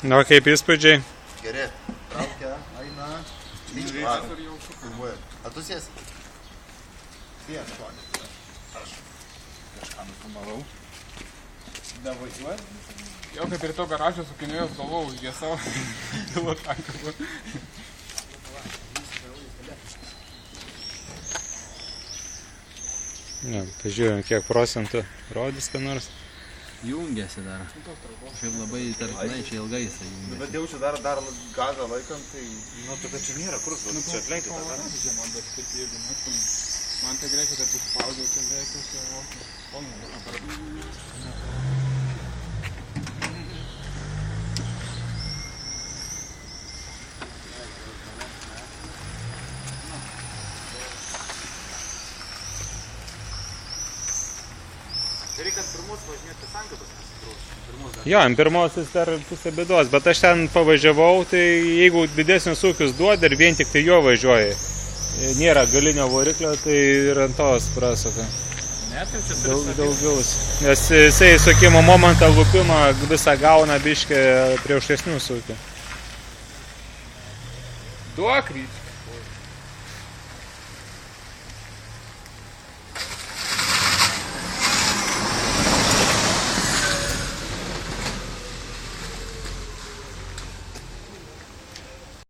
Na, kaip įspūdžiai? Geri. Traukia, eina. Filmuoja. A tu sėsi? Sėsi, šonė. Aš kažką nufilmavau. Davažiuoju. Jau kaip ir to garažą sukinėjau, galvau, jie savo dilo tanką. Ne, pažiūrėjom, kiek procentų rodys, ką nors. Jungiasi dar. Šiaip labai tarpinai, čia ilgai jisai jungiasi. Bet jaučiu dar gazą laikant, tai... Nu, tai čia nėra, kur čia atlenkti tą dar? Man bet kaip jeigu matom, man tai greičiau, kad užspaudžiau, čia greičiau, Reikia pirmus važinėti sankabas, nesitrauks. Jo, ant pirmosios dar pusė bėdos, bet aš ten pavažiavau, tai jeigu didesnius ūkius duodi ir vien tik tai jo važiuoji, nėra galinio variklio, tai ir ant tos prasuka. Ne, tai čia turi Daugiaus. Nes jisai sukimo momentą lupimą visą gauna biškę prie aukštesnių ūkių. duok ryčių.